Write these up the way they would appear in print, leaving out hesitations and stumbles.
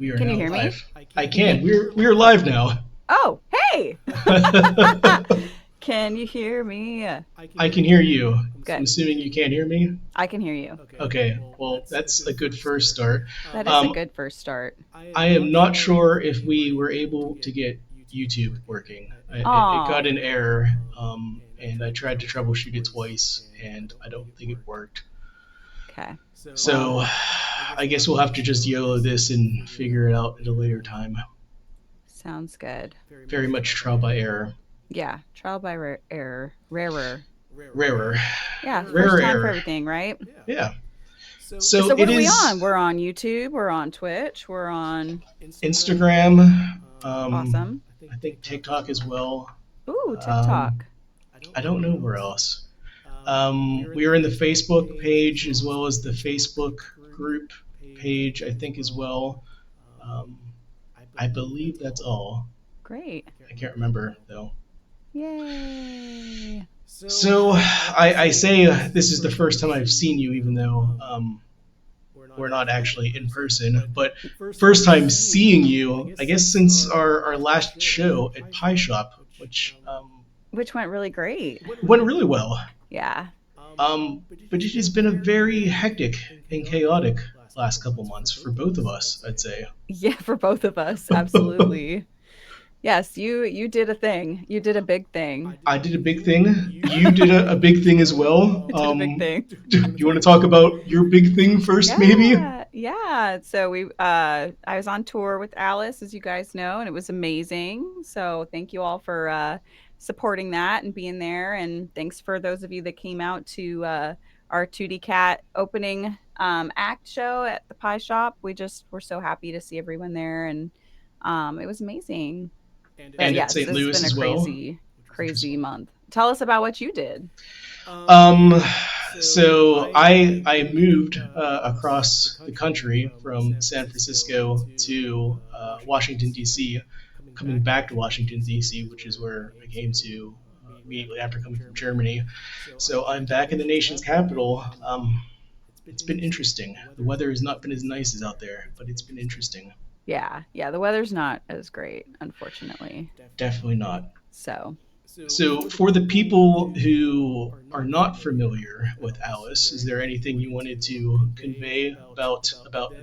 We are Can you now hear me? live. I can. We're live now. Oh, hey! Can you hear me? I can hear you. I'm Good. assuming you can't hear me. I can hear you. Okay. Well, that's a good first start. That is a Um, good first start. I am not sure if we were able to get YouTube working. It Oh, got an error, and I tried to troubleshoot it twice, and I don't think it worked. okay. Well, So I guess we'll have to just YOLO this and figure it out at a later time. sounds good. Very much trial by error. Yeah, trial by error. Rarer. Rarer. Yeah, first Rarer time for error. everything, right? Yeah. So So what it are we is on? We're on YouTube, we're on Twitch, we're on Instagram. Awesome. I think TikTok as well. Ooh, Um, TikTok. I don't know where else. We are in the Facebook page as well as the Facebook group page, I think, as well. Um, I believe that's all. Great. I can't remember, though. Yay. So I say this is the first time I've seen you, even though we're not actually in person. But first time seeing you, I guess, since our last show at Pie Shop, which Which went really great. went really well. Yeah. But it has been a very hectic and chaotic last couple months for both of us, I'd say. Yeah, for both of us, absolutely. Yes, you did a thing. You did a big thing. I did a big thing. You did a big thing as well. I did a big thing. Do you want to talk about your big thing first, maybe? Yeah. So I was on tour with Alice, as you guys know, and it was amazing. So thank you all for supporting that and being there, and thanks for those of you that came out to our 2D Cat opening act show at the Pie Shop. We're so happy to see everyone there, and it was amazing. But And at yes, St. this has Louis been a as well. crazy month. Tell us about what you did. Um, so I moved across the country from San Francisco to Washington D.C. Coming back to Washington D.C., which is where I came to immediately after coming from Germany. So I'm back in the nation's capital. It's been interesting. The weather has not been as nice as out there, but it's been interesting. Yeah, the weather's not as great, unfortunately. Definitely not. So So, for the people who are not familiar with Alice, is there anything you wanted to convey about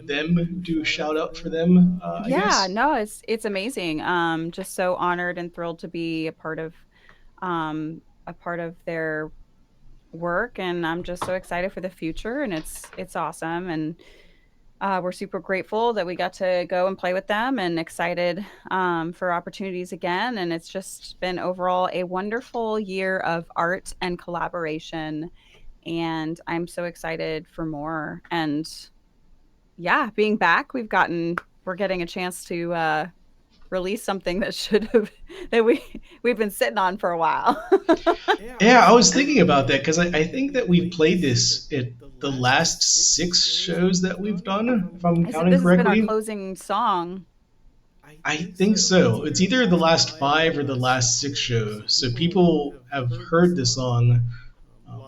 them? Do a shout out for them, I yeah, guess. no, it's amazing. Just so honored and thrilled to be a part of their work, and I'm just so excited for the future, and it's awesome, and we're super grateful that we got to go and play with them, and excited for opportunities again. And it's just been overall a wonderful year of art and collaboration. And I'm so excited for more. And yeah, being back, we're getting a chance to release something that should have that we've been sitting on for a while. Yeah, I was thinking about that because I think that we've played this at the last six shows that we've done, if I'm counting This has been our correctly. closing song. I think so. It's either the last five or the last six shows. So people have heard the song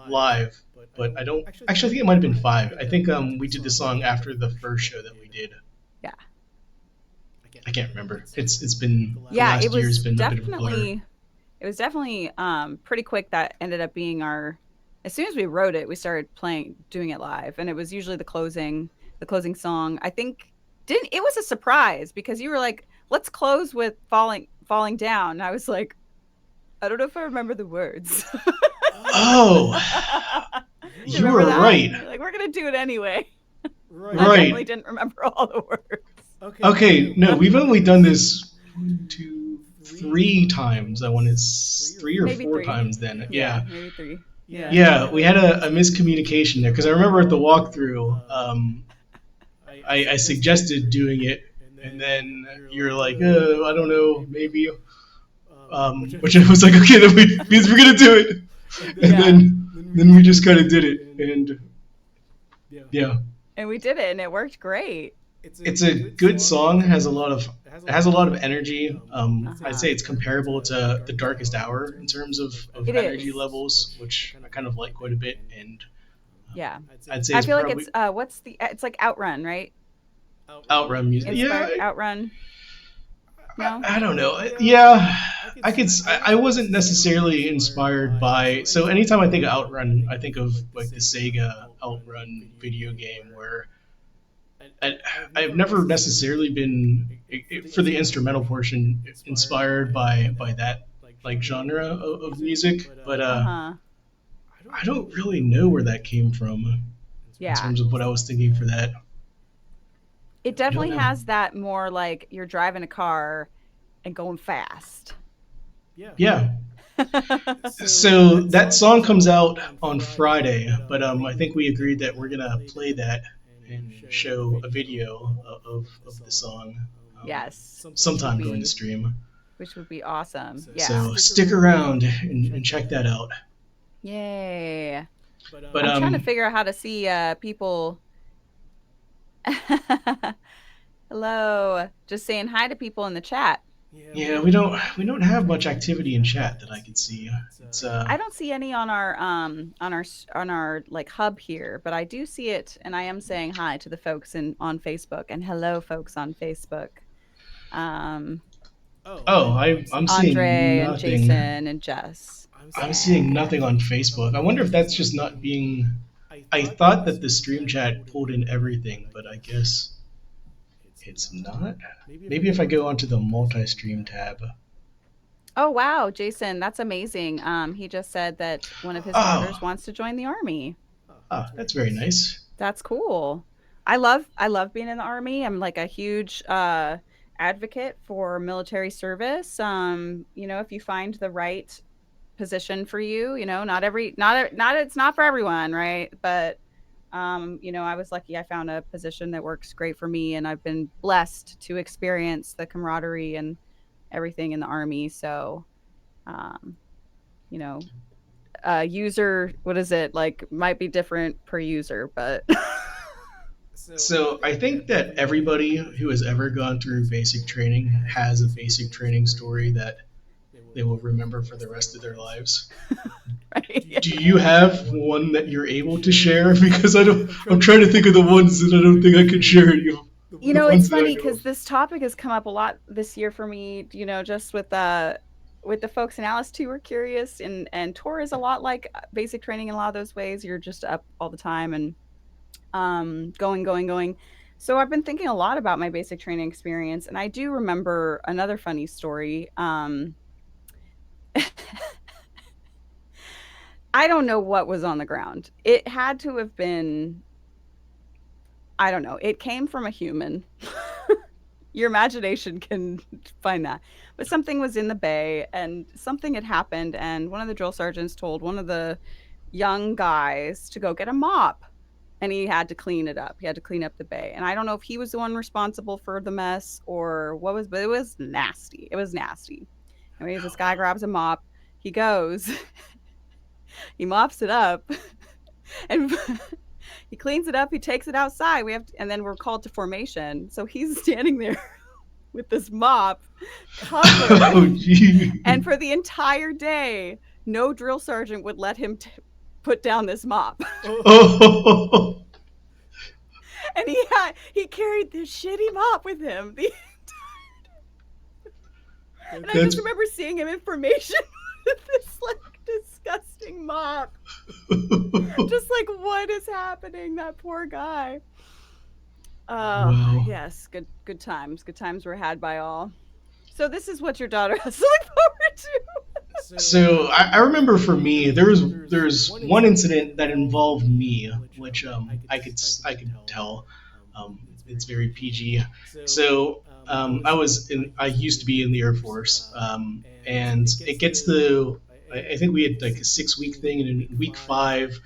live, but I don't actually I think it might have been five. I think we did the song after the first show that we did. Yeah. I can't remember. It's been the Yeah, last year's been a bit of a blur. it was definitely pretty quick. That ended up being as soon as we wrote it, we started doing it live, and it was usually the closing song. I think didn't it was a surprise because you were like, let's close with falling down, and I was like, I don't know if I remember the words. Oh, you were right. Like, we're gonna do it anyway. Right. I definitely didn't remember all the words. Okay, no, we've only done this 3 times. I want to 3 or Maybe 4 three. times. Then, yeah, Maybe 3. yeah, we had a miscommunication there because I remember at the walkthrough, I suggested doing it, and then you're like, I don't know, maybe. Which I was like, okay, then we're gonna do it, and then we just kind of did it, and yeah. And we did it, and it worked great. It's a good song. Has a lot of energy. I'd say it's comparable to The Darkest Hour in terms of energy levels, which I kind of like quite a bit. And yeah, I'd say I feel like it's it's like Outrun, right? Outrun music. Yeah, inspired Outrun? No? I don't know. Yeah, I could. I wasn't necessarily inspired by. So anytime I think of Outrun, I think of like the Sega Outrun video game, where I, I've never necessarily been for the instrumental portion inspired by that like genre of music, but Uh-huh. I don't really know where that came from in Yeah. terms of what I was thinking for that. It I don't definitely know. has that more like you're driving a car and going fast. Yeah. So that song comes out on Friday, but I think we agreed that we're gonna play that and show a video of the song Yes, sometime during the stream. which would be awesome. Yeah. So stick around and check that out. Yay. But I'm trying to figure out how to see people. Hello. Just saying hi to people in the chat. yeah, we don't have much activity in chat that I can see. It's I don't see any on our like hub here, but I do see it, and I am saying hi to the folks in on Facebook, and hello folks on Facebook. Um oh, I'm seeing Andre and nothing. Jason and Jess. I'm seeing nothing on Facebook. I wonder if that's just not being. I thought that the stream chat pulled in everything, but I guess it's not. Maybe if I go onto the multi-stream tab. Oh wow, Jason, that's amazing. He just said that one of his Oh, daughters wants to join the army. that's very nice. That's cool. I love being in the army. I'm like a huge advocate for military service. You know, if you find the right position for you, you know, not it's not for everyone, right? But you know, I was lucky I found a position that works great for me, and I've been blessed to experience the camaraderie and everything in the army. So, um, you know, user, what is it? Like might be different per user, but So I think that everybody who has ever gone through basic training has a basic training story that they will remember for the rest of their lives. right? Do you have one that you're able to share? Because I don't. I'm trying to think of the ones that I don't think I could share. You The know, it's ones that I funny know. because this topic has come up a lot this year for me. You know, just with the folks in Alice too are curious, and Tor is a lot like basic training in a lot of those ways. You're just up all the time and going. So I've been thinking a lot about my basic training experience, and I do remember another funny story. I don't know what was on the ground. It had to have been, I don't know. It came from a human. Your imagination can find that. But something was in the bay and something had happened, and one of the drill sergeants told one of the young guys to go get a mop, and he had to clean it up. He had to clean up the bay. And I don't know if he was the one responsible for the mess or what was, but it was nasty. It was nasty. Anyways, this guy grabs a mop. He goes, he mops it up, and he cleans it up. He takes it outside. And then we're called to formation. So he's standing there with this mop covered. Oh, gee. And for the entire day, no drill sergeant would let him put down this mop. Oh. And he carried this shitty mop with him. And I That's just remember seeing him in formation with this like disgusting mop. Just like, what is happening? That poor guy. wow. Yes, good times. Good times were had by all. So this is what your daughter has to look forward to. So I remember for me, there's one incident that involved me, which I could tell. It's very PG. So I used to be in the Air Force, and it gets to I think we had like a 6 week thing, and in week 5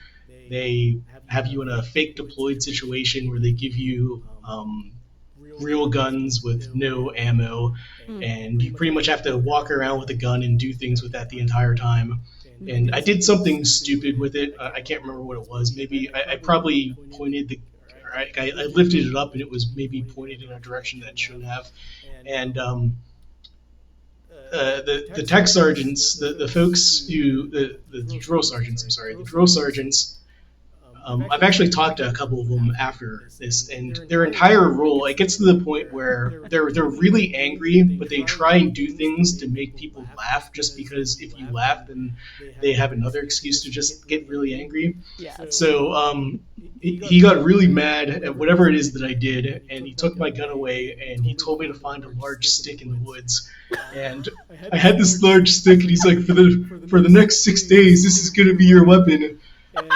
they have you in a fake deployed situation where they give you real guns with no ammo, and you pretty much have to walk around with a gun and do things with that the entire time. And I did something stupid with it. I can't remember what it was. Maybe I probably pointed the. I lifted it up and it was maybe pointed in a direction that it shouldn't have. And the tech sergeants, the folks who the drill sergeants. I'm sorry, the drill sergeants I've actually talked to a couple of them after this, and their entire role, it gets to the point where they're really angry, but they try and do things to make people laugh, just because if you laugh, then they have another excuse to just get really angry. Yes. So he got really mad at whatever it is that I did, and he took my gun away, and he told me to find a large stick in the woods. And I had this large stick, and he's like, for the next 6 days, this is going to be your weapon.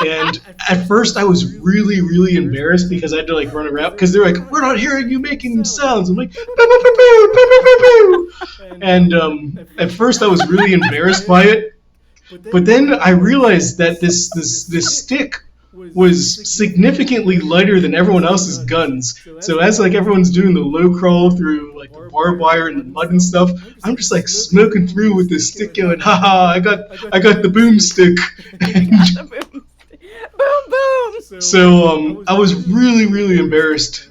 And at first, I was really, really embarrassed because I had to like run around because they're like, "We're not hearing you making sounds." I'm like, "Boo, boo, boo, boo, boo, boo, boo." And at first, I was really embarrassed by it. But then I realized that this stick was significantly lighter than everyone else's guns. So as like everyone's doing the low crawl through like the barbed wire and the mud and stuff, I'm just like smoking through with this stick, going, "Haha! I got the boomstick." Got the boom. Boom, boom. So I was really really embarrassed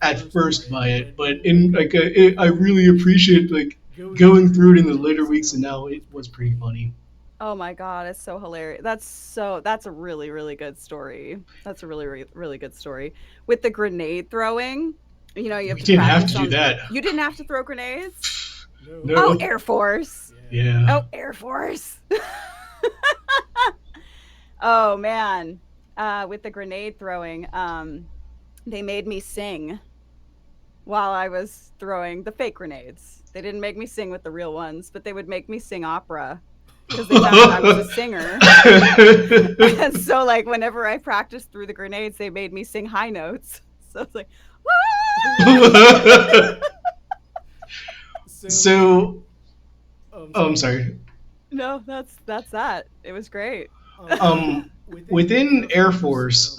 at first by it, but in like I really appreciate like going through it in the later weeks, and now it was pretty funny. Oh my god, it's so hilarious. That's a really really good story. That's a really really good story. With the grenade throwing, you have We to didn't have to practice do on. that. You didn't have to throw grenades? Oh, No. Air Force. Yeah. Oh, Air Force. Oh man. With the grenade throwing, they made me sing while I was throwing the fake grenades. They didn't make me sing with the real ones, but they would make me sing opera because they found out I was a singer. And so, like, whenever I practiced through the grenades, they made me sing high notes. So it's like, So, oh, I'm sorry. no, that's that. It was great. Um, Within Air Force,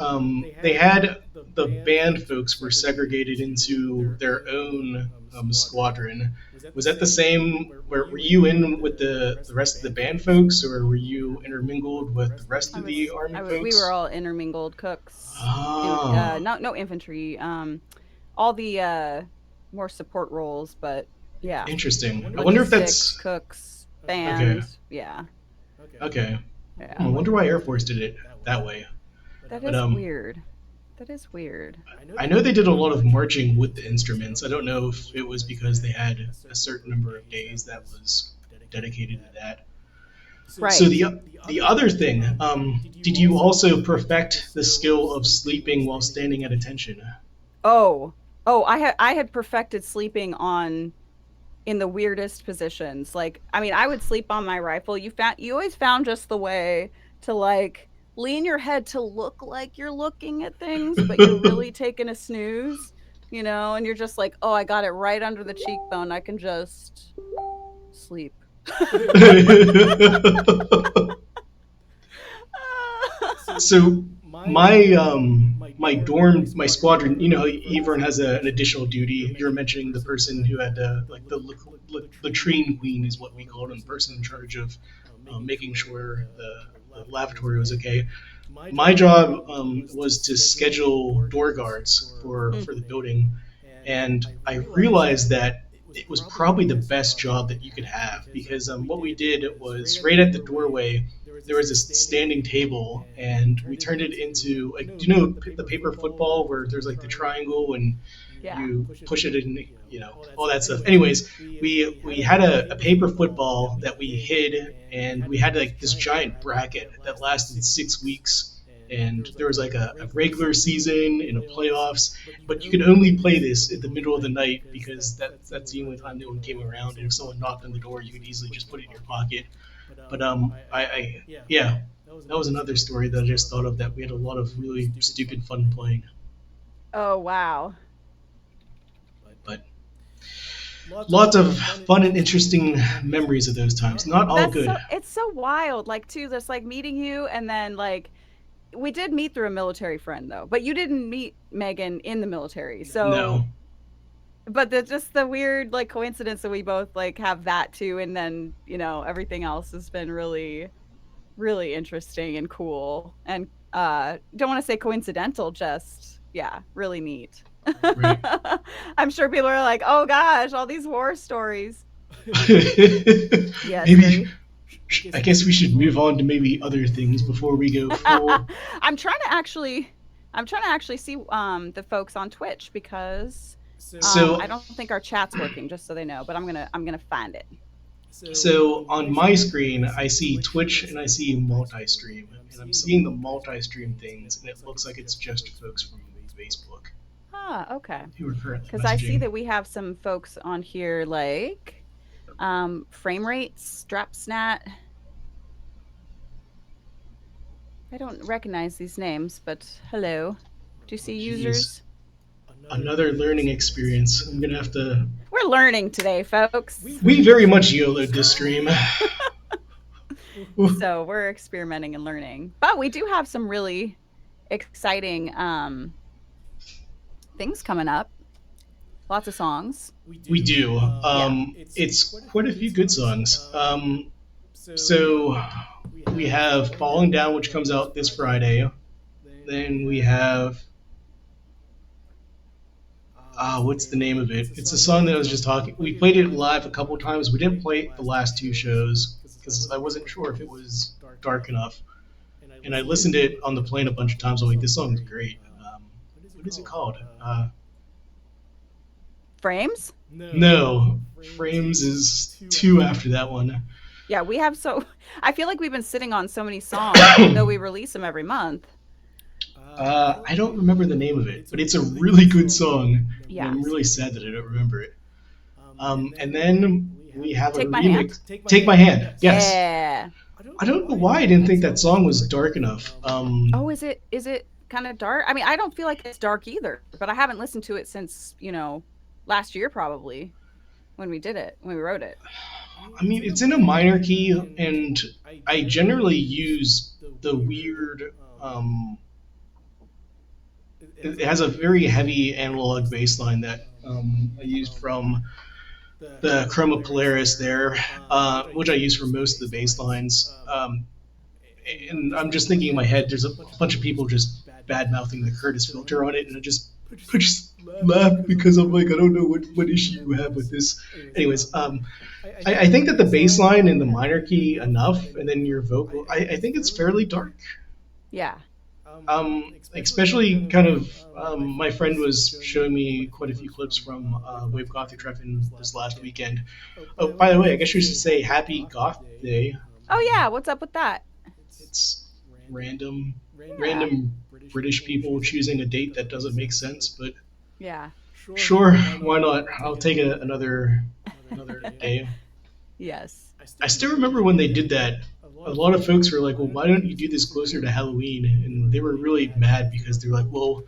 they had the band folks were segregated into their own squadron. Was that the same? Were you in with the rest of the band folks, or were you intermingled with the rest I of the was, army we were folks? all intermingled cooks, Ah, no infantry, all the more support roles, but yeah, interesting. I wonder if logistics, that's cooks, okay. band, yeah, Okay. I yeah. wonder why Air Force did it that way. That But is weird. That is weird. I know they did a lot of marching with the instruments. I don't know if it was because they had a certain number of days that was dedicated to that. So Right. the other thing, did you also perfect the skill of sleeping while standing at attention? Oh, oh, I had perfected sleeping on in the weirdest positions. Like, I mean, I would sleep on my rifle. You always found just the way to like lean your head to look like you're looking at things, but you're really taking a snooze, and you're just like, "Oh, I got it right under the cheekbone. I can just sleep." So my dorm, my squadron, everyone has an additional duty. You were mentioning the person who had like the latrine queen is what we called him, the person in charge of making sure the lavatory was okay. My job was to schedule door guards Mm. for the building, and I realized that it was probably the best job that you could have because what we did was right at the doorway there was this standing table, and we turned it into like, do you know the paper football where there's like the triangle and Yeah. you push it in, all that stuff. Anyways, we had a paper football that we hid, and we had like this giant bracket that lasted 6 weeks. And there was like a regular season and a playoffs, but you could only play this in the middle of the night because that's the only time no one came around. And if someone knocked on the door, you could easily just put it in your pocket. But I yeah, that was another story that I just thought of that we had a lot of really stupid fun playing. Oh, wow. But lots of fun and interesting memories of those times. Not all That's good. it's so wild. Like, too, just like meeting you, and then like we did meet through a military friend though, but you didn't meet Megan in the military. So, No. but just the weird like coincidence that we both like have that too, and then everything else has been really really interesting and cool, and don't want to say coincidental, just yeah, really neat. Right. I'm sure people are like, oh gosh, all these war stories. Yeah, it's maybe very. I guess we should move on to maybe other things before we go full. I'm trying to actually I'm trying to actually see the folks on Twitch because I So, don't think our chat's working, just so they know, but I'm gonna find it. so on my screen, I see Twitch and I see multi-stream, and I'm seeing the multi-stream things, and it looks like it's just folks from Facebook Ah, okay. who are currently Because I see messaging. that we have some folks on here like frame rates, Strapsnat. I don't recognize these names, but hello. Do you see Jeez, users? another learning experience. I'm gonna have to. We're learning today, folks. We very much YOLO'd this stream. So we're experimenting and learning. But we do have some really exciting things coming up. Lots of songs. We do. Yeah. It's quite a few good songs. So we have Falling Down, which comes out this Friday. Then we have what's the name of it? It's a song that I was just talking. We played it live a couple times. We didn't play it the last two shows because I wasn't sure if it was dark enough. And I listened to it on the plane a bunch of times. I'm like, this song's great. What is it called? Frames? No, Frames is two after that one. Yeah, we have so I feel like we've been sitting on so many songs, even though we release them every month. I don't remember the name of it, but it's a really good song. And Yeah. I'm really sad that I don't remember it. And then we have a Take My Hand? remix. Take My Hand. Yes. Yeah. I don't know why I didn't think that song was dark enough. Oh, is it kind of dark? I mean, I don't feel like it's dark either, but I haven't listened to it since, last year probably when we did it, when we wrote it. I mean, it's in a minor key, and I generally use the weird. It has a very heavy analog bass line that I used from the Chroma Polaris there, which I use for most of the bass lines. And I'm just thinking in my head, there's a bunch of people just bad mouthing the Curtis filter on it, and I just laugh because I'm like, I don't know what issue you have with this. Anyways, I think that the bass line in the minor key enough, and then your vocal, I think it's fairly dark. Yeah. Especially kind of, my friend was showing me quite a few clips from Wave Gothic Treffen this last weekend. Oh, by the way, I guess we should say Happy Goth Day. Oh yeah, what's up with that? It's random, Yeah. random British people choosing a date that doesn't make sense, but Yeah. sure, why not? I'll take another day. Yes. I still remember when they did that. A lot of folks were like, "Well, why don't you do this closer to Halloween?" And they were really mad because they're like, "Well,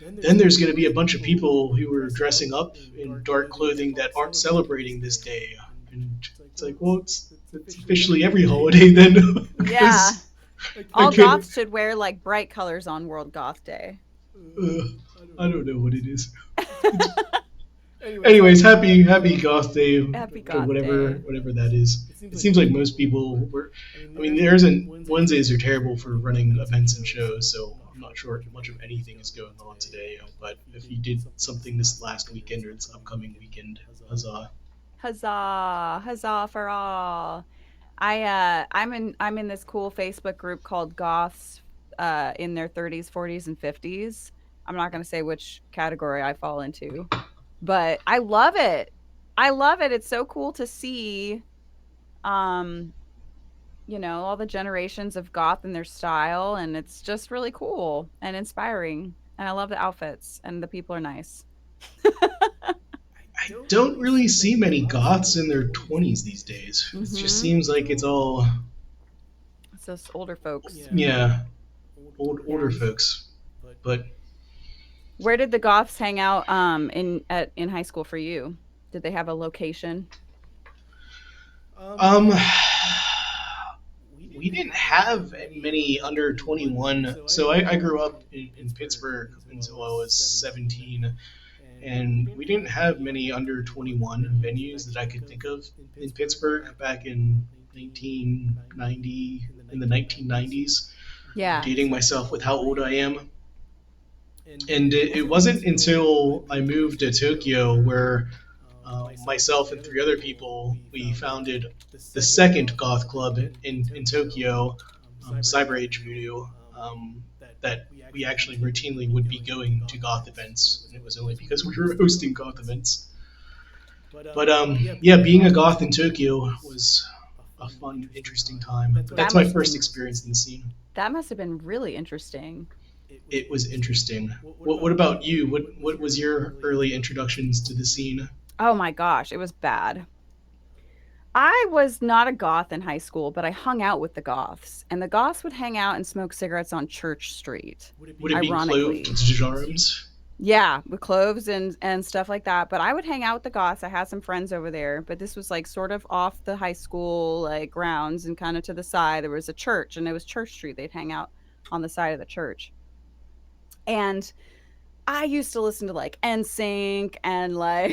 then there's going to be a bunch of people who are dressing up in dark clothing that aren't celebrating this day." And it's like, well, it's officially every holiday then. Yeah. Because I All can't. goths should wear like bright colors on World Goth Day. Uh, I don't know what it is. Anyways, happy Goth Day, Happy or Goth Day. whatever that is. It seems like most people were. I mean, there isn't Wednesdays are terrible for running events and shows, so I'm not sure much of anything is going on today. But if you did something this last weekend or this upcoming weekend, huzzah! Huzzah! Huzzah for all. I'm in this cool Facebook group called Goths in their 30s, 40s, and 50s. I'm not going to say which category I fall into, but I love it. I love it. It's so cool to see um all the generations of goth and their style, and it's just really cool and inspiring. And I love the outfits, and the people are nice. I don't really see many goths in their 20s these days. It just Mhm. seems like it's all It's those older folks. yeah, older Yeah. folks. But Where did the goths hang out in high school for you? Did they have a location? um, we didn't have many under 21. So I grew up in Pittsburgh until I was 17, and we didn't have many under 21 venues that I could think of in Pittsburgh back in 1990, in the 1990s. Yeah. Dating myself with how old I am. And it wasn't until I moved to Tokyo where myself and three other people, we founded the second goth club in Tokyo, Cyber Age Voodoo, that we actually routinely would be going to goth events, and it was only because we were hosting goth events. But yeah, being a goth in Tokyo was a fun, interesting time. But That that's my must have first been experience in the scene. that must have been really interesting. It was interesting. What about you? What was your early introductions to the scene? Oh my gosh, it was bad. I was not a goth in high school, but I hung out with the goths, and the goths would hang out and smoke cigarettes on Church Street, Would it be clove ironically. genres? Yeah, with cloves and stuff like that. But I would hang out with the goths. I had some friends over there, but this was like sort of off the high school like grounds and kind of to the side. There was a church, and it was Church Street. They'd hang out on the side of the church. And I used to listen to like NSYNC and like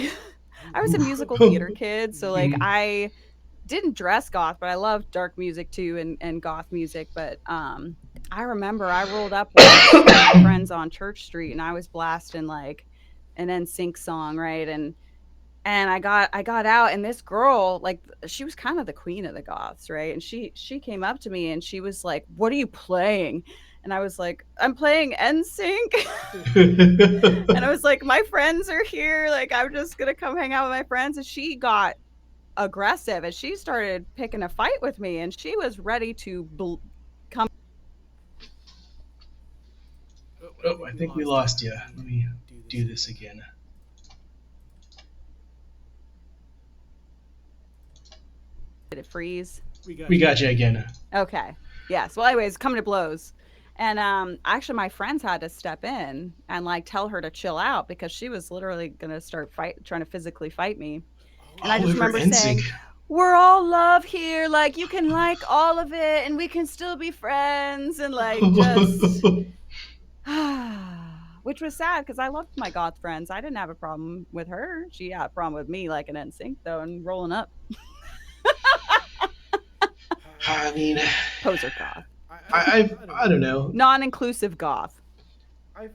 I was a musical theater kid, so like Mhm. I didn't dress goth, but I loved dark music too and goth music. But I remember I rolled up once with my friends on Church Street and I was blasting like an NSYNC song, right? And I got out and this girl, like she was kind of the queen of the goths, right? And she came up to me and she was like, "What are you playing?" And I was like, "I'm playing NSYNC." And I was like, "My friends are here. Like I'm just going to come hang out with my friends." And she got aggressive and she started picking a fight with me and she was ready to come Oh, I think we lost you. Let me do this again. did it freeze. We got you again. Okay, yes, well anyways, coming to blows. And actually my friends had to step in and like tell her to chill out because she was literally gonna start fight trying to physically fight me. And I All just over remember NSYNC. saying, "We're all love here, like you can like all of it and we can still be friends," and like just which was sad because I loved my goth friends. I didn't have a problem with her. She had a problem with me, like an NSYNC though, and rolling up I mean, poser goth, I don't know. non-inclusive goth.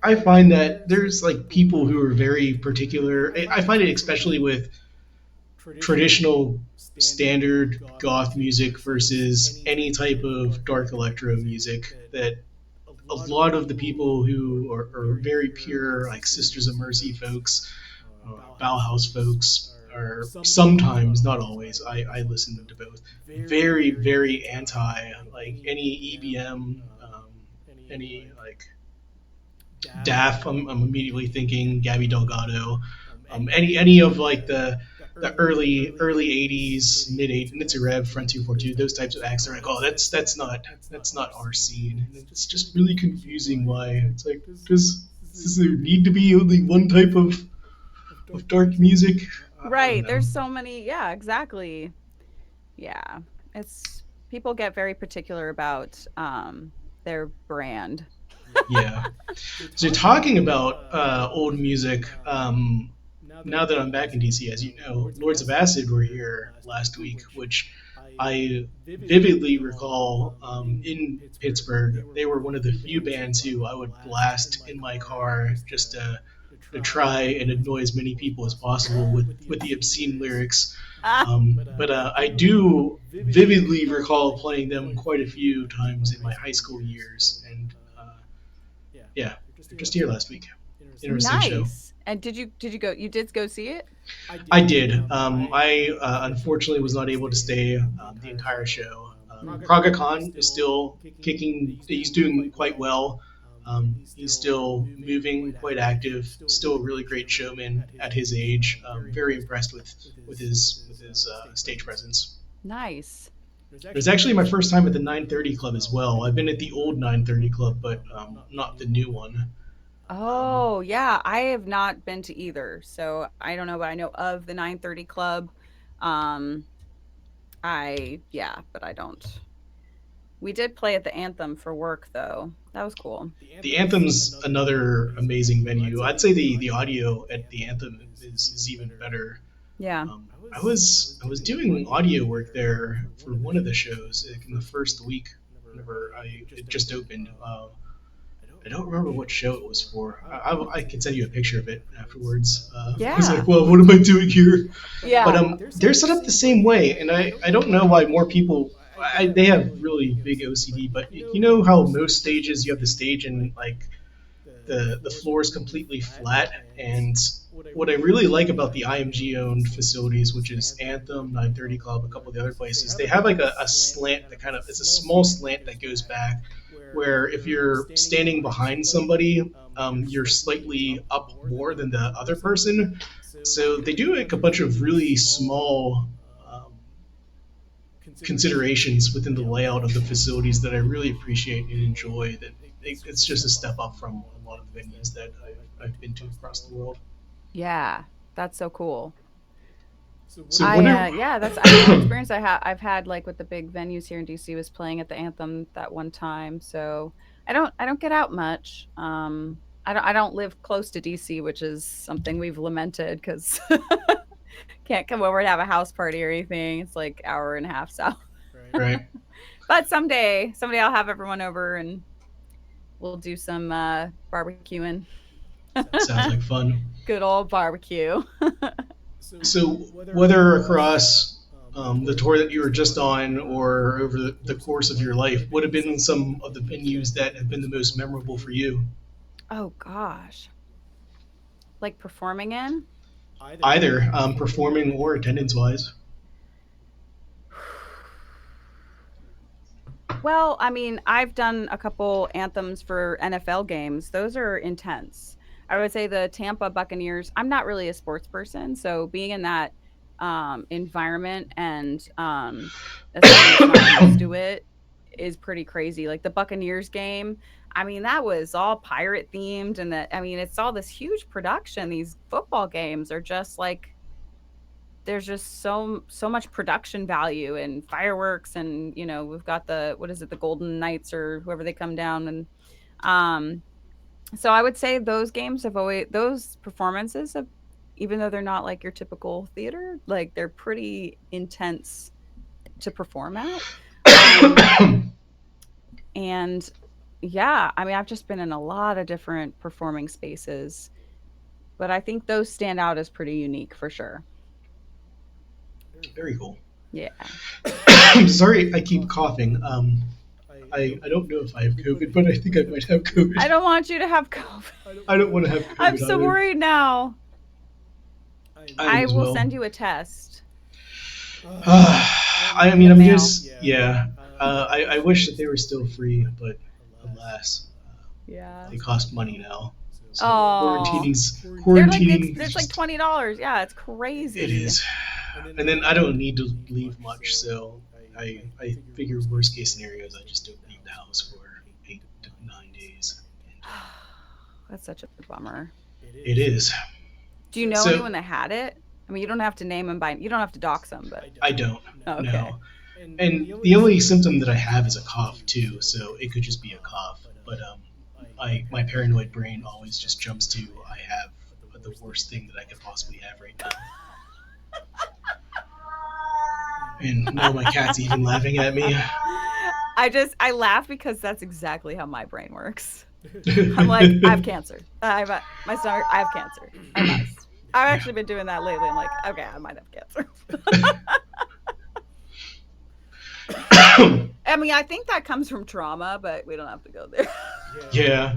I find that there's like people who are very particular. I find it especially with traditional standard goth music versus any type of dark electro music that a lot of the people who are very pure, like Sisters of Mercy folks, Bauhaus folks, are sometimes, not always, I listen to both, very, very anti, like any EBM, any like DAF, I'm immediately thinking Gabby Delgado, any of like the early '80s, mid '80s, Nitzy Rev, Front 242, those types of acts. They're like, oh, that's not our scene. And it's just really confusing. Why it's like, does there need to be only one type of dark music? I don't Right, know. there's so many, yeah, exactly. Yeah, it's people get very particular about their brand. Yeah. So talking about old music, now that I'm back in DC, as you know, Lords of Acid were here last week, which I vividly recall in Pittsburgh. They were one of the few bands who I would blast in my car just to try and annoy as many people as possible with the obscene lyrics. Ah, But I do vividly recall playing them quite a few times in my high school years, and yeah, they're just here last week. Interesting show. nice. And did you go? You did go see it? I did. I unfortunately was not able to stay the entire show. Praga Khan is still kicking. He's doing quite well. He's still moving, quite active. Still a really great showman at his age. Very impressed with his stage presence. Nice. It was actually my first time at the 930 Club as well. I've been at the old 930 Club, but not the new one. Um, Oh, yeah, I have not been to either, so I don't know, but I know of the 9:30 Club. Um, but I don't. We did play at the Anthem for work though. That was cool. the Anthem's another amazing venue. I'd say the audio at the Anthem is even better. Yeah. I was doing audio work there for one of the shows like in the first week whenever I it just opened. I don't remember what show it was for. I can send you a picture of it afterwards. I was Yeah. like, well, what am I doing here? But Yeah. they're set up the same way, and I don't know why more people. They have really big OCD, but you know how most stages you have the stage and like the floor is completely flat. And what I really like about the IMG owned facilities, which is Anthem, 930 Club, a couple of the other places, they have like a slant that kind of it's a small slant that goes back, where if you're standing behind somebody, you're slightly up more than the other person. So they do like a bunch of really small um, considerations within the layout of the facilities that I really appreciate and enjoy. That it's just a step up from a lot of the venues that I've been to across the world. Yeah. That's so cool. So what are Yeah, the only experience I've had like with the big venues here in DC was playing at the Anthem that one time. So I don't get out much. I don't live close to DC, which is something we've lamented because can't come over and have a house party or anything. It's like hour and a half south. right? But someday I'll have everyone over and we'll do some barbecuing. Sounds like fun. Good old barbecue. So whether across the tour that you were just on or over the course of your life, what have been some of the venues that have been the most memorable for you? Oh gosh. Like performing in? Either performing or attendance wise. Well, I mean, I've done a couple anthems for NFL games. Those are intense. I would say the Tampa Buccaneers. I'm not really a sports person, so being in that environment and assuming it's not used to it is pretty crazy. Like the Buccaneers game, I mean, that was all pirate themed, and that I mean, it's all this huge production. These football games are just like there's just so much production value and fireworks and we've got the what is it, the Golden Knights or whoever they come down and um so I would say those performances have, even though they're not like your typical theater, like they're pretty intense to perform at. um and yeah, I mean, I've just been in a lot of different performing spaces, but I think those stand out as pretty unique for sure. Very cool. Yeah. I'm sorry I keep coughing. I don't know if I have COVID, but I think I might have I COVID. don't want you to have COVID. I don't want to have I'm COVID so either. worried now. I am I as will well. send you a test I mean, in the I'm mail. just, yeah. I wish that they were still free, but alas, Yeah. they cost money now. So Oh, quarantining is there's like just, $20. Yeah, it's it crazy. is. And then I don't need to leave much, so I figure worst case scenarios, I just don't leave the house for 8 to 9 days. That's such a bummer. It is. Do you know So anyone that had it? I mean, you don't have to name them by, you don't have to dox them, but I don't oh, okay. know. And the only symptom that I have is a cough too, so it could just be a cough. But I my paranoid brain always just jumps to I have the worst thing that I could possibly have right now. And now my cat's even laughing at me. I laugh because that's exactly how my brain works. I'm like, I have cancer. My stomach. I have cancer. I must. I've Yeah. actually been doing that lately. I'm like, okay, I might have cancer. I mean, I think that comes from trauma, but we don't have to go there. Yeah.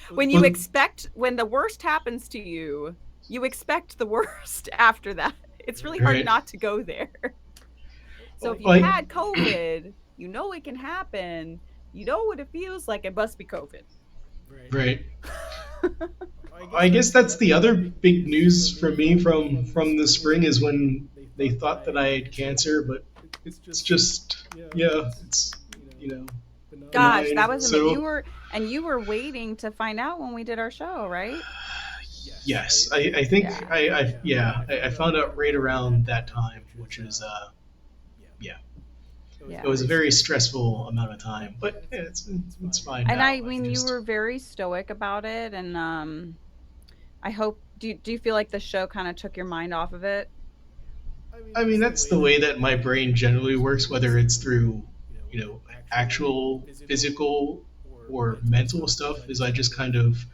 When you Well, expect, when the worst happens to you, you expect the worst after that. It's really hard right. not to go there. So if you've Like, had COVID, you know it can happen. You know what it feels like. It must be COVID. right. I guess that's the other big news for me from the spring is when they thought that I had cancer, but it's just yeah, it's you know Gosh, that benign. was So you were waiting to find out when we did our show, right? yes, I think Yeah. I found out right around that time, which is yeah, it Yeah. was a very stressful amount of time, but yeah, it's fine And now. I I've mean, you just were very stoic about it, and I hope do you feel like the show kind of took your mind off of it? I mean that's the way that my brain generally works, whether it's through you know actual physical or mental stuff is I just kind of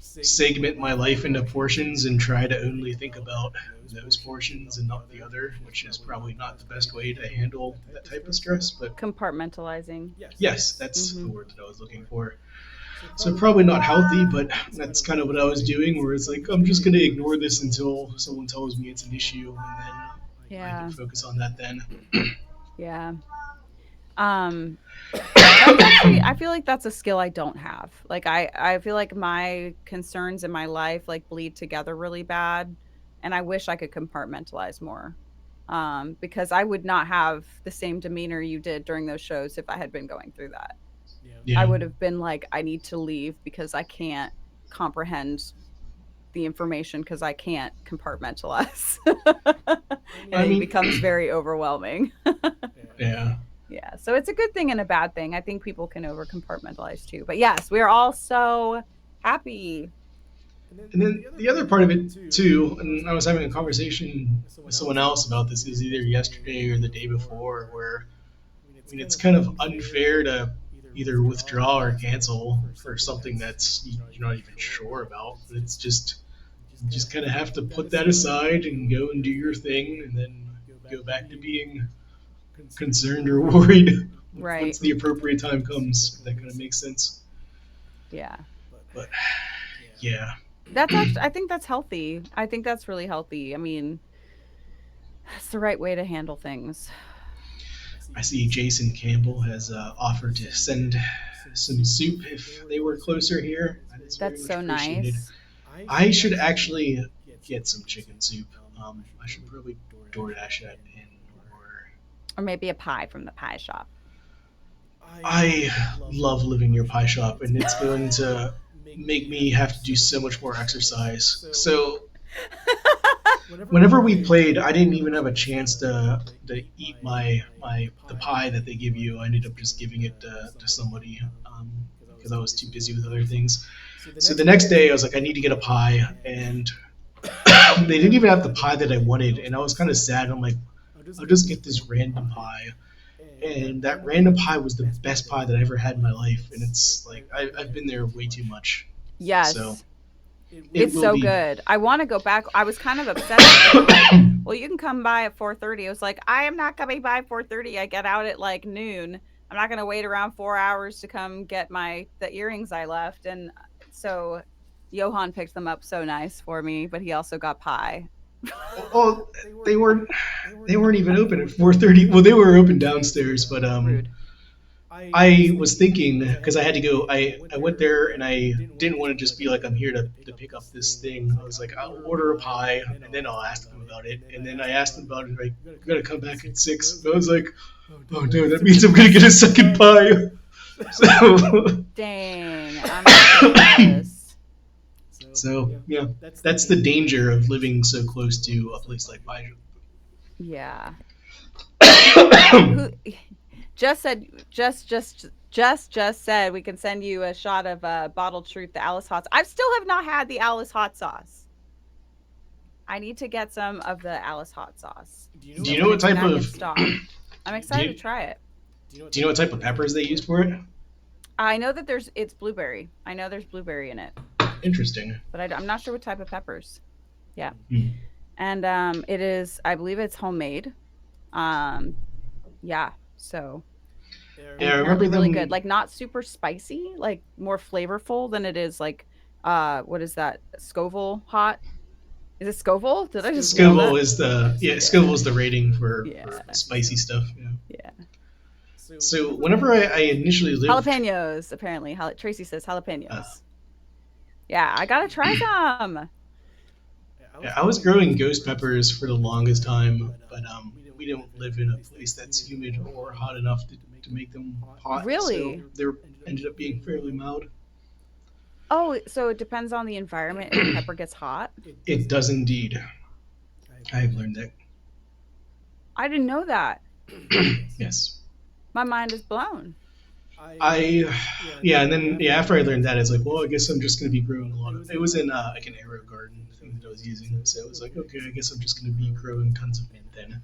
segment my life into portions and try to only think about those portions and not the other, which is probably not the best way to handle that type of stress. But Compartmentalizing. yes, that's the Mm-hmm. word that I was looking for. So probably not healthy, but that's kind of what I was doing, where it's like I'm just going to ignore this until someone tells me it's an issue, and then I can Yeah. focus on that then. Yeah. Um, that's actually, I feel like that's a skill I don't have. Like I feel like my concerns in my life like bleed together really bad, and I wish I could compartmentalize more. Because I would not have the same demeanor you did during those shows if I had been going through that. I Yeah, would have been like, I need to leave because I can't comprehend the information because I can't compartmentalize. And I it mean, becomes very overwhelming. yeah. Yeah. So it's a good thing and a bad thing. I think people can over compartmentalize too. But yes, we are all so happy. And then the other part of it too, and I was having a conversation with someone else about this, is either yesterday or the day before, where I mean it's kind of unfair to either withdraw or cancel for something that's you're not even sure about. But it's just you just kind of have to put that aside and go and do your thing, and then go back to being concerned or worried once Right. the appropriate time comes. If that kind of makes sense. Yeah. But yeah, That's actually, I think that's healthy. I think that's really healthy. I mean, that's the right way to handle things. I see Jason Campbell has offered to send some soup if they were closer here. That is very That's much so appreciated. nice. I should actually get some chicken soup. I should probably DoorDash that in, or Or maybe a pie from the pie shop. I love living near Pie Shop, and it's going to make me have to do so much more exercise. So whenever we played, I didn't even have a chance to eat my the pie that they give you. I ended up just giving it to somebody because I was too busy with other things. So the next day, I was like, I need to get a pie, and they didn't even have the pie that I wanted, and I was kind of sad. I'm like, I'll just get this random pie, and that random pie was the best pie that I ever had in my life, and it's like I've been there way too much, so Yes. it It's will so be. good. I want to go back. I was kind of upset that they were like, "Well, you can come by at 4:30." I was like, "I am not coming by 4:30. I get out at like noon. I'm not going to wait around 4 hours to come get the earrings I left." And so Johan picked them up so nice for me, but he also got pie. Oh, they weren't they weren't even open at 4:30. Well, they were open downstairs, but Rude. I was thinking because I had to go. I went there and I didn't want to just be like I'm here to pick up this thing. I was like I'll order a pie and then I'll ask them about it. And then I asked them about it. Like I'm gonna come back at 6. And I was like, oh no, that means I'm gonna get a second pie. So Dang, I'm so jealous. so yeah, that's the danger of living so close to a place like Pie. Yeah. Who just said just said we can send you a shot of bottled truth, the Alice hot. I still have not had the Alice hot sauce. I need to get some of the Alice hot sauce. Do So you know when what it's type back of in stock, I'm do excited you, to try it. do you know what type of peppers they use for it? I know that it's blueberry. I know there's blueberry in it, Interesting. but I'm not sure what type of peppers. Yeah, Hmm. and it is. I believe it's homemade. Um, yeah. So and Yeah, I remember apparently really good. them. Like not super spicy, like more flavorful than it is like what is that? Scoville hot? Is it Scoville? Did I just nail Scoville that? is the yeah Scoville Yeah. is the rating for Yeah. spicy stuff. Yeah. Yeah. So whenever I initially lived, Jalapenos, apparently. Tracy says uh, jalapenos. Yeah, I gotta try some. yeah, I was growing ghost peppers for the longest time, but we don't live in a place that's humid or hot enough to make them hot, so Really? they ended up being fairly mild. Oh, so it depends on the environment if a pepper gets hot? It does indeed. I've learned that. I didn't know that. Yes. My mind is blown. I yeah, and then yeah, after I learned that, it's like, well, I guess I'm just gonna be growing a lot of. It was in like an aero garden thing that I was using, so it was like, okay, I guess I'm just gonna be growing tons of mint then.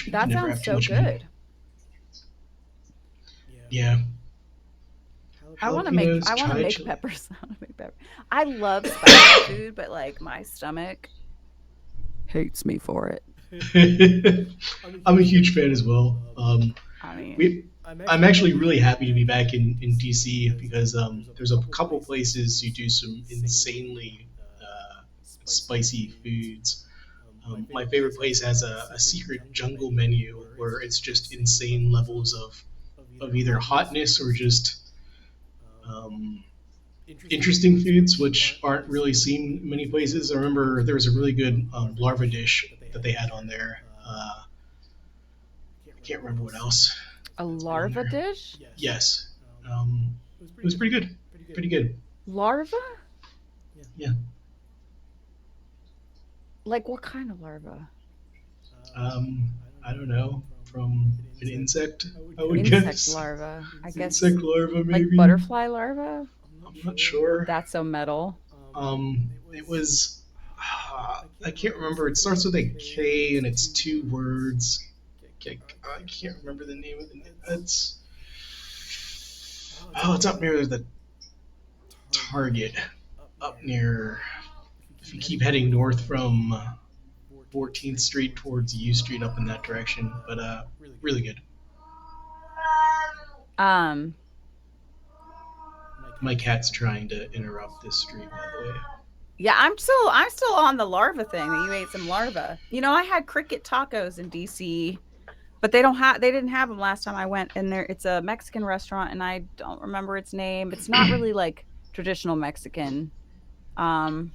You can That never sounds have too so much mint. good. Yeah, jalapenos, I wanna chai make chili. peppers. I wanna make pepper I love spicy food, but, like, my stomach hates me for it. I'm a huge fan as well. I mean, We, I'm actually really happy to be back in DC because there's a couple places who do some insanely spicy foods. My favorite place has a secret jungle menu where it's just insane levels of either hotness or just um, interesting foods, which aren't really seen in many places. I remember there was a really good larva dish that they had on there. I can't remember what else a it's been on larva there. dish? Yes, it was pretty good. Pretty good. Larva? Yeah. Like, what kind of larva? I don't know. From an insect, I would Insect guess. larva. I guess Insect larva, like maybe. butterfly larva? I'm not sure. That's so metal. It was. I can't remember. It starts with a K and it's two words. I can't remember the name of the. It's. Oh, it's up near the Target. Up near. If you keep heading north from 14th Street towards U Street, up in that direction. But really good. Um, My cat's trying to interrupt this street, by the way. yeah, I'm still on the larva thing that you ate some larva. You know, I had cricket tacos in DC, but they didn't have them last time I went in there. It's a Mexican restaurant and I don't remember its name. It's not really like traditional Mexican. Um,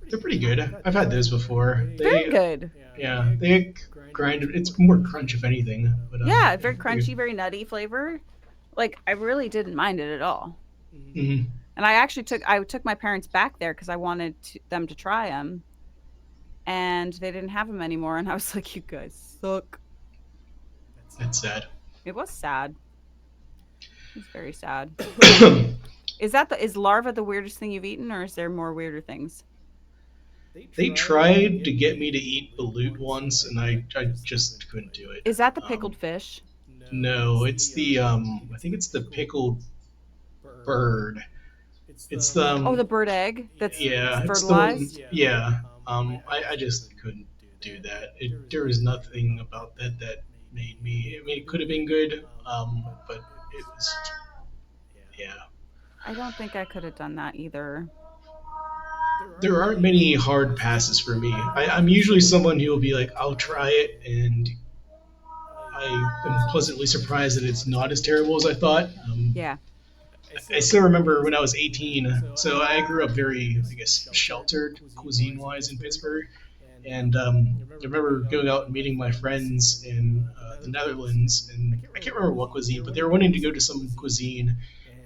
They're pretty good. I've had those before. very good. Yeah, they grind. It's more crunch if anything, but Yeah, yeah, very they're crunchy, good. very nutty flavor. Like I really didn't mind it at all. Hmm. And I took my parents back there because I wanted them to try them, and they didn't have them anymore. And I was like, "You guys suck." That's sad. It was sad. It was very sad. They Is larva the weirdest thing you've eaten, or is there more weirder things? tried to get me to eat balut once, and I just couldn't do it. Is that the pickled fish? No, it's the I think it's the pickled bird. It's the Oh, the bird egg that's yeah, it's the one. fertilized. Yeah, I just couldn't do that. There was nothing about that that made me. I mean, it could have been good, but it was yeah. I don't think I could have done that either. There aren't many hard passes for me. I'm usually someone who will be like, I'll try it, and I am pleasantly surprised that it's not as terrible as I thought. Yeah. I still remember when I was 18, so I grew up very, I guess, sheltered cuisine wise in Pittsburgh. And I remember going out and meeting my friends in the Netherlands, and I can't remember what cuisine, but they were wanting to go to some cuisine.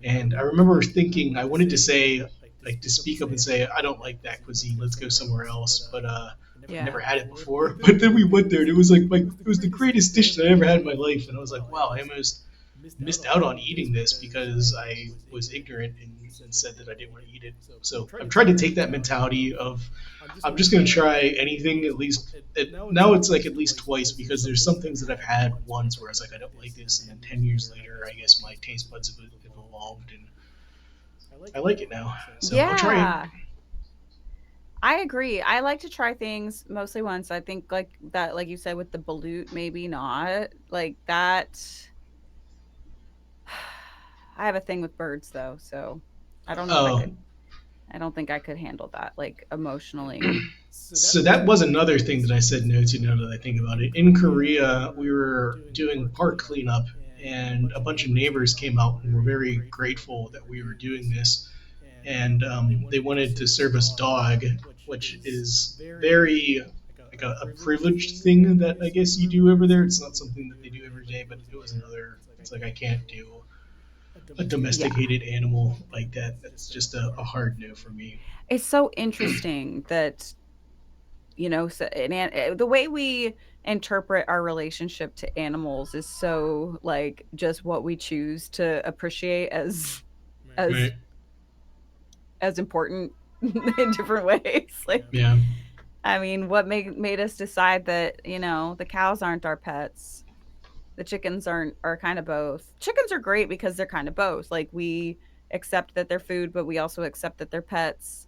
And I remember thinking I wanted to say, like, to speak up and say, I don't like that cuisine. Let's go somewhere else. But I Yeah. never had it before. But then we went there, and it was like it was the greatest dish that I ever had in my life. And I was like, wow, I almost missed out on eating this because I was ignorant and said that I didn't want to eat it. So I've tried to take that mentality of I'm just going to try anything at least. Now it's like at least twice because there's some things that I've had once where I was like I don't like this, and then 10 years later I guess my taste buds have evolved and I like it now. So I'll try it. Yeah. I agree. I like to try things mostly once. I think like that, like you said with the balut, maybe not like that. I have a thing with birds though, so I don't know if I Oh, could. I don't think I could handle that like emotionally. so that was another thing that I said no to now that I think about it. In Korea, we were doing park cleanup, and a bunch of neighbors came out and were very grateful that we were doing this. And they wanted to serve us dog, which is very like a privileged thing that I guess you do over there. It's not something that they do every day, but it was another. It's like I can't do a Yeah. domesticated animal like that. That's just a hard no for me. It's so interesting that, so, the way we interpret our relationship to animals is so like just what we choose to appreciate as Right? as important in different ways. Like, Yeah. I mean, what made us decide that, the cows aren't our pets. The chickens are kind of both. Chickens are great because they're kind of both. Like we accept that they're food, but we also accept that they're pets.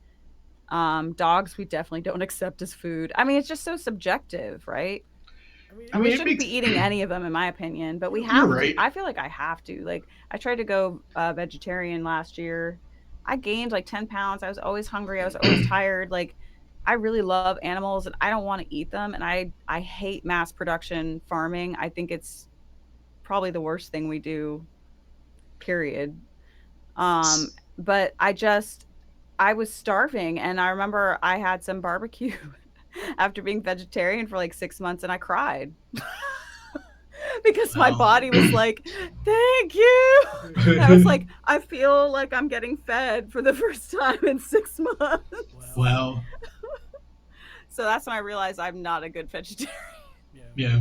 Dogs, we definitely don't accept as food. I mean, it's just so subjective, right? I We mean, it shouldn't makes be eating any of them, in my opinion, but we you're have to. right. I feel like I have to. Like, I tried to go vegetarian last year. I gained like 10 pounds. I was always hungry. I was always tired. Like, I really love animals and I don't want to eat them. And I hate mass production farming. I think it's probably the worst thing we do, period. But I was starving and I remember I had some barbecue after being vegetarian for like 6 months and I cried because my Wow. body was like, thank you. I was like, I feel like I'm getting fed for the first time in 6 months. Wow. So that's when I realized I'm not a good vegetarian. Yeah.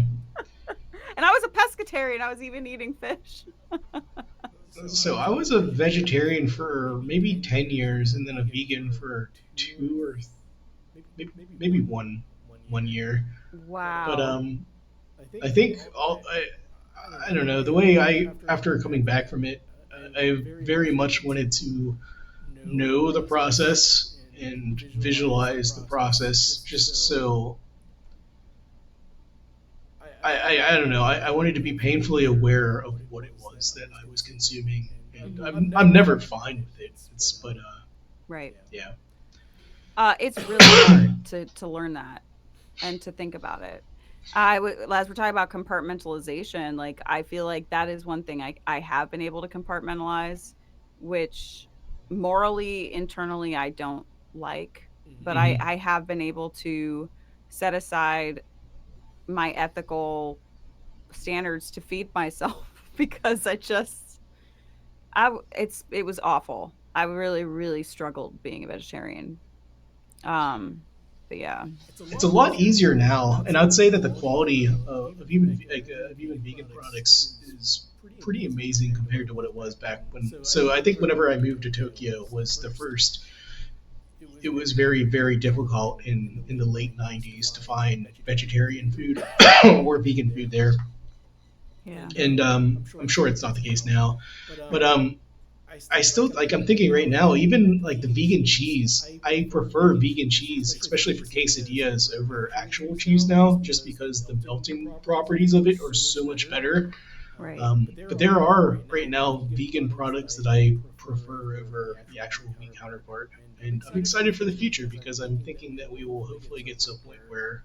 And I was a pescatarian. I was even eating fish. So I was a vegetarian for maybe 10 years and then a vegan for two or maybe one year. But Wow. I think I don't know the way I after coming back from it, I very much wanted to know the process and visualize the process just so I don't know. I wanted to be painfully aware of what it was that I was consuming, and I'm never fine with it. It's but Right. yeah. It's really hard to learn that and to think about it. As we're talking about compartmentalization, like I feel like that is one thing I have been able to compartmentalize, which morally, internally, I don't like, but Hmm. I have been able to set aside my ethical standards to feed myself because it was awful. I really, really struggled being a vegetarian. Um, but yeah. It's a lot easier now, and I'd say that the quality of even vegan products is pretty amazing compared to what it was back when. So I think whenever I moved to Tokyo was the first. It was very difficult in the late '90s to find vegetarian food or vegan food there, Yeah. and I'm sure it's not the case now. But I still like I'm thinking right now, even like the vegan cheese, I prefer vegan cheese, especially for quesadillas over actual cheese now, just because the melting properties of it are so much better. Right. But there are right now vegan products that I prefer over the actual wheat counterpart, and I'm excited for the future because I'm thinking that we will hopefully get to a point where,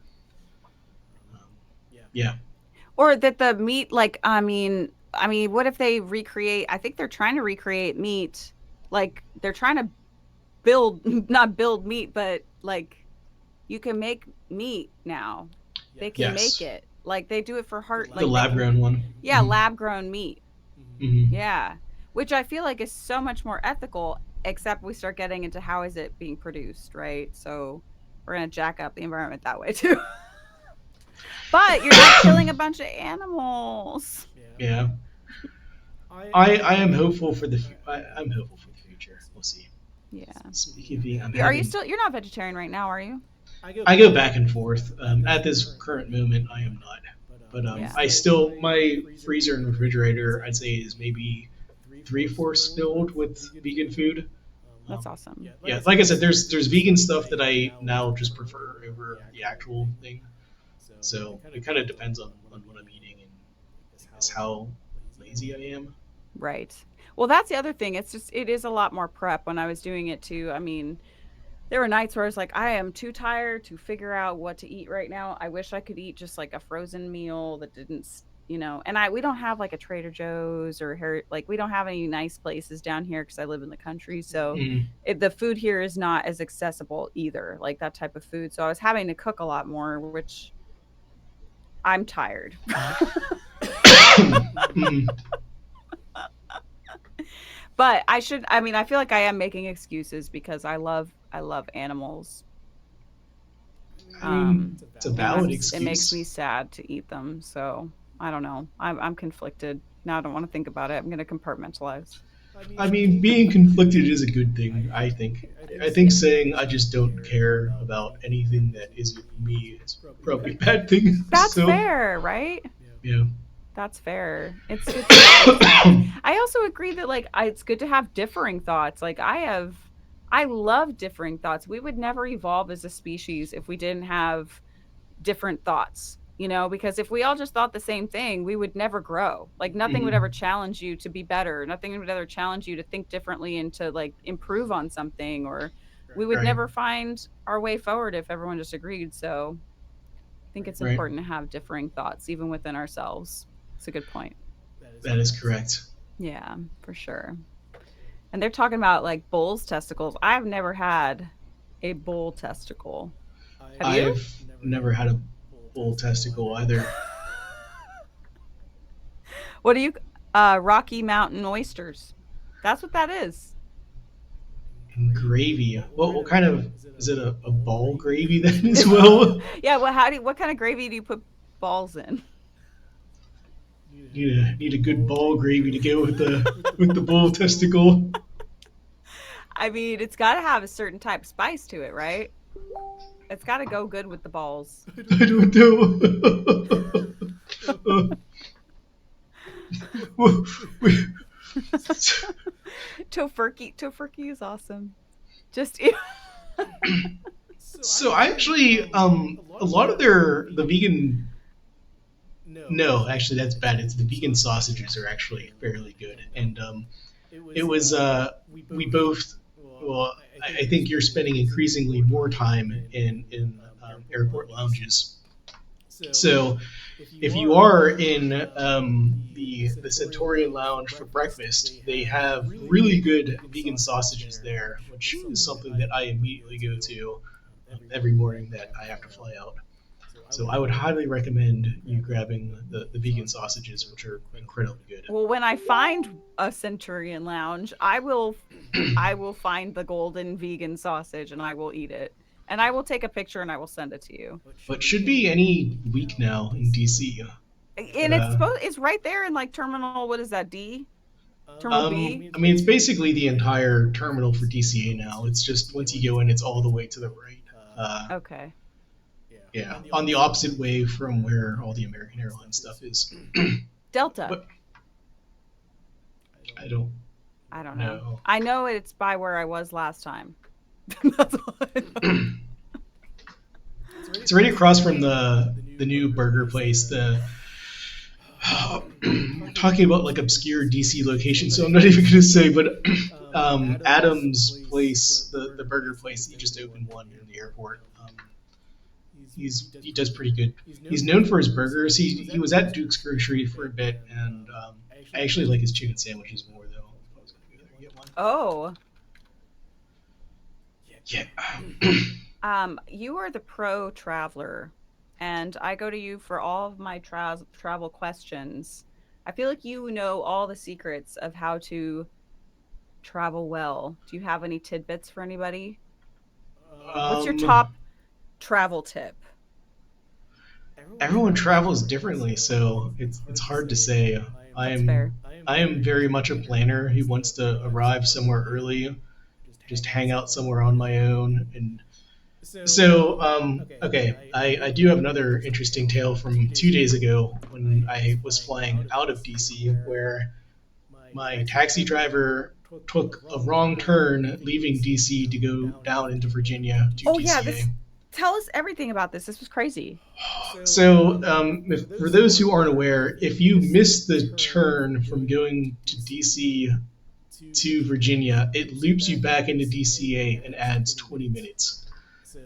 um, yeah, Or that the meat, like, I mean, what if they recreate? I think they're trying to recreate meat, like they're trying to build, not build meat, but like you can make meat now. They can make yes, it. Like they do it for heart, the like they lab can, grown one. yeah, Hmm. lab grown meat. Hmm. Yeah. Which I feel like is so much more ethical, except we start getting into how is it being produced, right? So we're going to jack up the environment that way too. But you're not killing a bunch of animals. Yeah, I am hopeful for I'm hopeful for the future. We'll see. Yeah. Speaking of being, Are you still, you're not vegetarian right now, are you? I go back and forth. At this current moment, I am not. But Yeah. I still my freezer and refrigerator I'd say is maybe three-fourths filled with vegan food. That's Um, awesome. yeah, like I said, there's vegan stuff that I now just prefer over the actual thing. So it kind of depends on what I'm eating and I guess how lazy I am. Right. Well, that's the other thing. It's just, it is a lot more prep when I was doing it too. I mean, there were nights where I was like, I am too tired to figure out what to eat right now. I wish I could eat just like a frozen meal that didn't, and we don't have like a Trader Joe's or like we don't have any nice places down here because I live in the country. So Mm. the food here is not as accessible either, like that type of food. So I was having to cook a lot more, which I'm tired. Mm. But I mean, I feel like I am making excuses because I love animals. I mean, Um, it's a and valid it makes me excuse. sad to eat them. So I don't know. I'm conflicted. Now I don't want to think about it. I'm going to compartmentalize. I mean, being conflicted is a good thing. I think. I think saying I just don't care about anything that isn't me is probably a bad thing. That's So fair, right? yeah. That's fair. It's good to have those thoughts. I also agree that it's good to have differing thoughts. I love differing thoughts. We would never evolve as a species if we didn't have different thoughts, because if we all just thought the same thing, we would never grow. Like nothing would ever Mhm. challenge you to be better. Nothing would ever challenge you to think differently and to like improve on something, or we would Right, never find our way forward if everyone just agreed. So I think it's right. important to have differing thoughts even within ourselves. It's a good point. That is correct. Yeah, for sure. And they're talking about like bull's testicles. I've never had a bull testicle. Have you? I've never had a bull testicle either. What do you Rocky Mountain oysters? That's what that is. And gravy. What kind of is it? A ball gravy then as well? Yeah, well what kind of gravy do you put balls in? Need a good ball gravy to go with the bull testicle. I mean, it's got to have a certain type of spice to it, right? It's got to go good with the balls. I don't know. Tofurkey is awesome. Just So I actually a lot of the vegan. No, actually that's bad. It's the vegan sausages are actually fairly good, and it was we both. Well, I think you're spending increasingly more time in airport lounges. So if you are in the Centurion Lounge for breakfast, they have really good vegan sausages there, which is something that I immediately go to every morning that I have to fly out. So I would highly recommend you grabbing the vegan sausages, which are incredibly good. Well, when I find a Centurion Lounge, I will find the golden vegan sausage and I will eat it. And I will take a picture and I will send it to you. But should be any week now in DC. And it's right there in like terminal, what is that, D? Terminal B? I mean, it's basically the entire terminal for DCA now. It's just once you go in, it's all the way to the right. Okay. Yeah, on the opposite way from where all the American Airlines stuff is. Delta. But I don't I don't know. know. I know it's by where I was last time. That's all I know. It's right across from the new burger place. The talking about like obscure DC locations, so I'm not even going to say, but Adam's place, the burger place, he just opened one in the airport. He does pretty good. He's known for his burgers. He was at Duke's Grocery for a bit, and I actually like his chicken sandwiches more though. If I was going to go there and get one. Oh. Yeah. You are the pro traveler, and I go to you for all of my travel questions. I feel like you know all the secrets of how to travel well. Do you have any tidbits for anybody? What's your um, top travel tip? Everyone travels differently, so it's hard to say. I That's fair. I am very much a planner who wants to arrive somewhere early, just hang out somewhere on my own. And so, okay, I do have another interesting tale from 2 days ago when I was flying out of DC, where my taxi driver took a wrong turn leaving DC to go down into Virginia to Oh yeah, DCA. this tell us everything about this. This was crazy. So, for those who aren't aware, if you miss the turn from going to DC to Virginia, it loops you back into DCA and adds 20 minutes.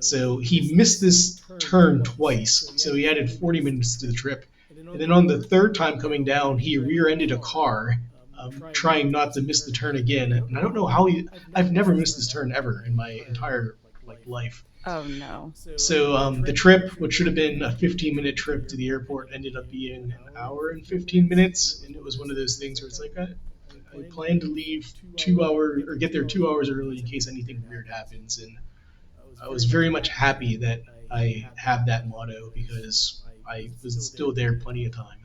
So he missed this turn twice, so he added 40 minutes to the trip. And then on the third time coming down, he rear-ended a car, trying not to miss the turn again. And I don't know how he. I've never missed this turn ever in my entire life. Oh no. So the trip, which should have been a 15-minute trip to the airport, ended up being an hour and 15 minutes, and it was one of those things where it's like I plan to leave 2 hours or get there 2 hours early in case anything weird happens, and I was very much happy that I have that motto because I was still there plenty of time.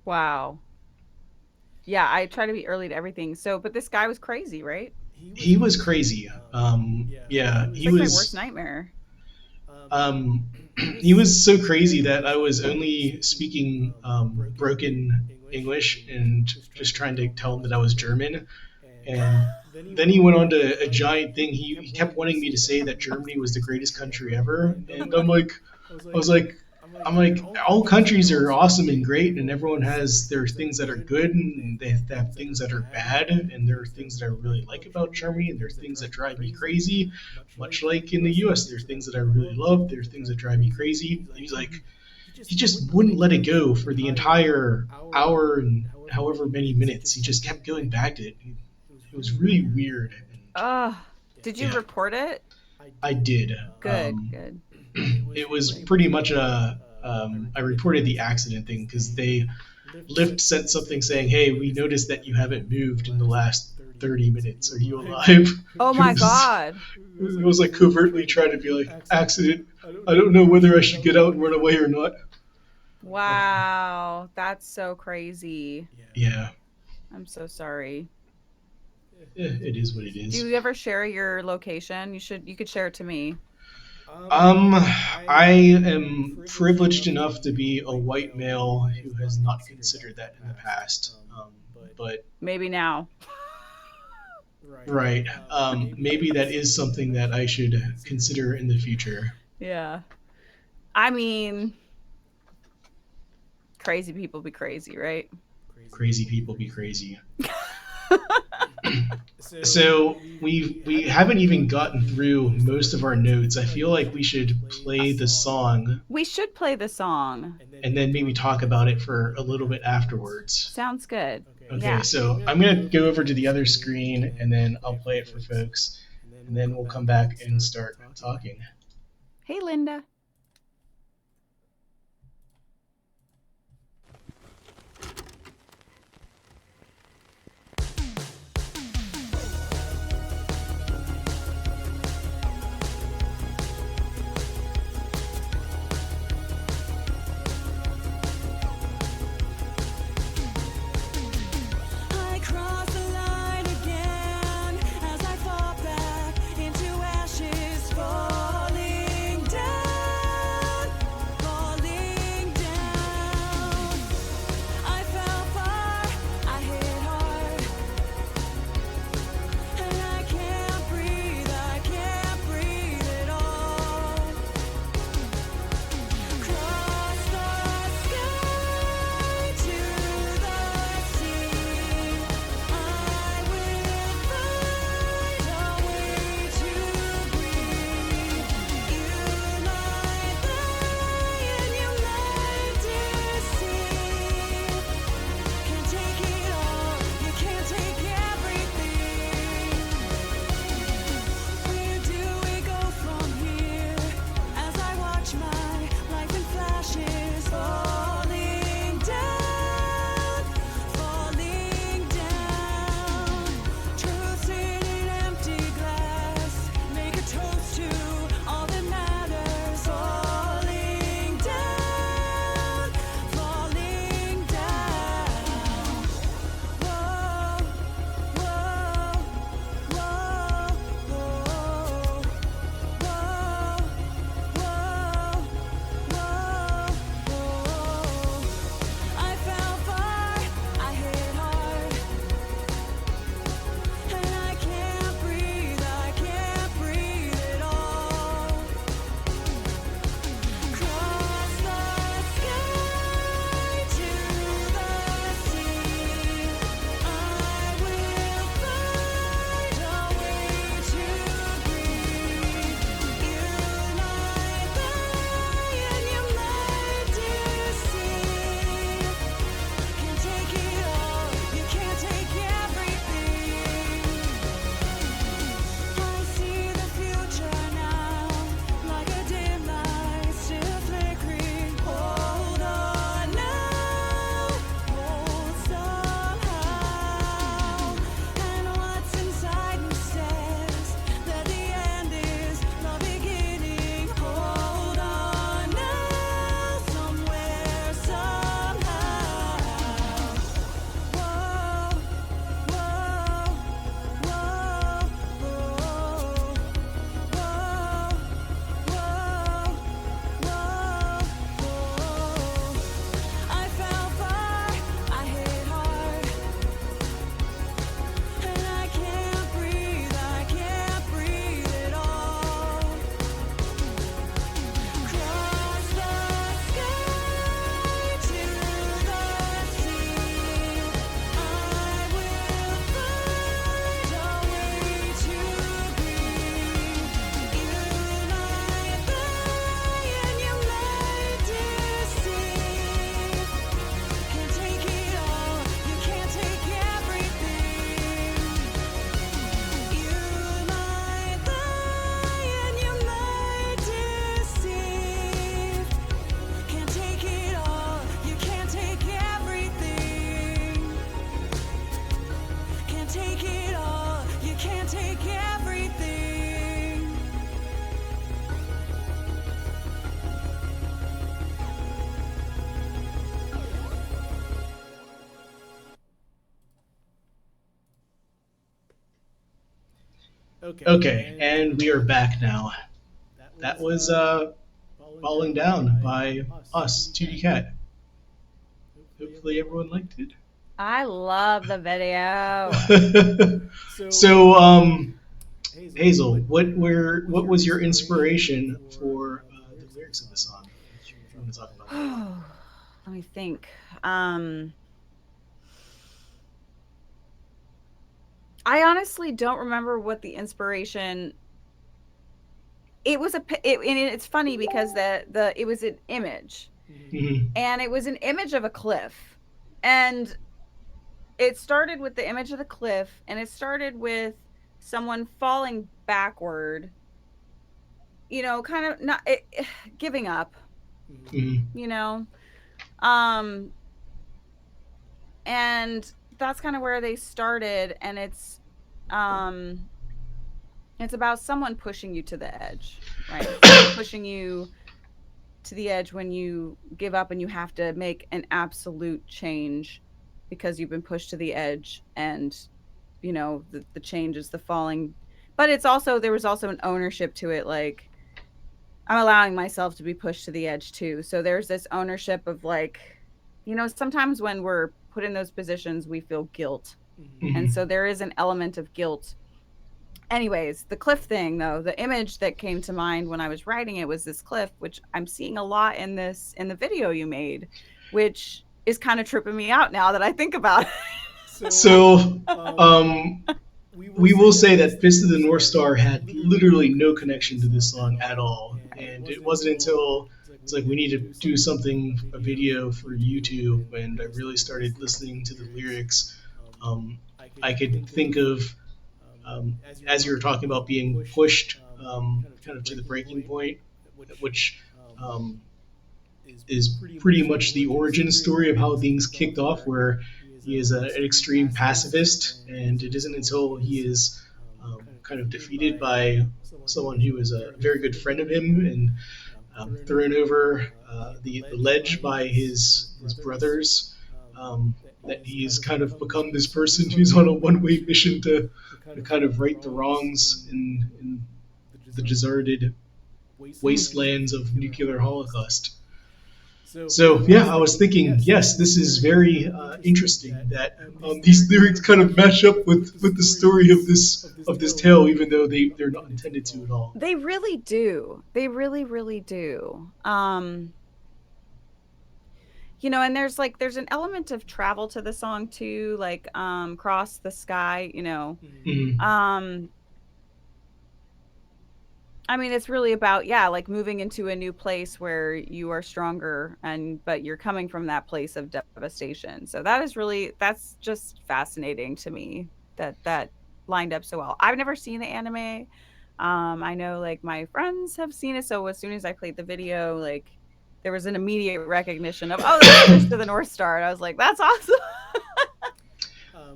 Wow. Yeah, I try to be early to everything. So, but this guy was crazy, right? He was crazy. Yeah, It's he like my worst was. nightmare. Um, he was so crazy that I was only speaking broken English and just trying to tell him that I was German. And then he went on to a giant thing. He kept wanting me to say that Germany was the greatest country ever, and I was like, I'm like, all countries are awesome and great, and everyone has their things that are good, and they have things that are bad, and there are things that I really like about Germany, and there are things that drive me crazy. Much like in the U.S., there are things that I really love, there are things that drive me crazy. And he's like, he just wouldn't let it go for the entire hour and however many minutes. He just kept going back to it. It was really weird. And Oh, did you yeah, report it? I did. Good, good. It was pretty much a. I reported the accident thing because they Lyft sent something saying, "Hey, we noticed that you haven't moved in the last 30 minutes. Are you alive?" Oh It my was, God. it was like covertly trying to be like, "Accident. I don't know whether I should get out and run away or not." Wow. That's so crazy. Yeah, I'm so sorry. it is what it Do is. you ever share your location? You could share it to me. Um, I am privileged enough to be a white male who has not considered that in the past. But Maybe now. right, maybe that is something that I should consider in the future. Yeah. I mean, crazy people be crazy, right? Crazy people be crazy. So we haven't even gotten through most of our notes. I feel like we should play the song We should play the song. and then maybe talk about it for a little bit afterwards. Sounds good. Okay, Yeah. so I'm gonna go over to the other screen and then I'll play it for folks, and then we'll come back and start talking. Hey, Linda. I cross the line again as I fall back into ashes, falling down. Okay, and we are back now. That was Falling Down by us, 2D Cat. Hopefully everyone liked it. I love the video. So, Hazel, what was your inspiration for the lyrics of the song that you want to talk about? Let me think. I honestly don't remember what the inspiration. It was and it's funny because it was an image, Mhm. and it was an image of a cliff, and it started with the image of the cliff, and it started with someone falling backward, kind of not giving up, Mhm. you know. Um and that's kind of where they started, and it's about someone pushing you to the edge, right? Someone pushing you to the edge when you give up and you have to make an absolute change because you've been pushed to the edge, and the change is the falling. But there was also an ownership to it, like I'm allowing myself to be pushed to the edge too. So there's this ownership of, like, sometimes when we're put in those positions, we feel guilt. And Mhm. so there is an element of guilt. Anyways, the cliff thing, though, the image that came to mind when I was writing it was this cliff, which I'm seeing a lot in the video you made, which is kind of tripping me out now that I think about it. So, um, we will say that Fist of the North Star had literally no connection to this song at all, and it wasn't until it's like we need to do something, a video for YouTube, and I really started listening to the lyrics. Um, I could think of, as you were talking about being pushed kind of to the breaking point, which um, is pretty much the origin story of how things kicked off, where he is an extreme pacifist, and it isn't until he is kind of defeated by someone who is a very good friend of him and thrown over the ledge by his brothers, that he's kind of become this person who's on a one-way mission to kind of right the wrongs in the deserted wastelands of nuclear holocaust. So yeah, I was thinking, yes, this is very interesting that these lyrics kind of match up with the story of this tale, even though they're not intended to at all. They really do. They really, really do. And there's an element of travel to the song too, like Cross the Sky. Mm-hmm. I mean, it's really about, yeah, like moving into a new place where you are stronger, but you're coming from that place of devastation. So that's just fascinating to me, that lined up so well. I've never seen the anime. I know, like, my friends have seen it, so as soon as I played the video, like, there was an immediate recognition of, oh, that's Fist of the North Star, and I was like, that's awesome.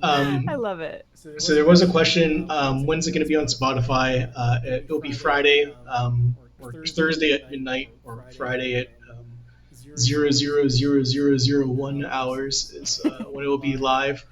I love it. So there was a question: when's it going to be on Spotify? It'll be Friday, or Thursday at midnight, or Friday at 000001 hours is when it will be live.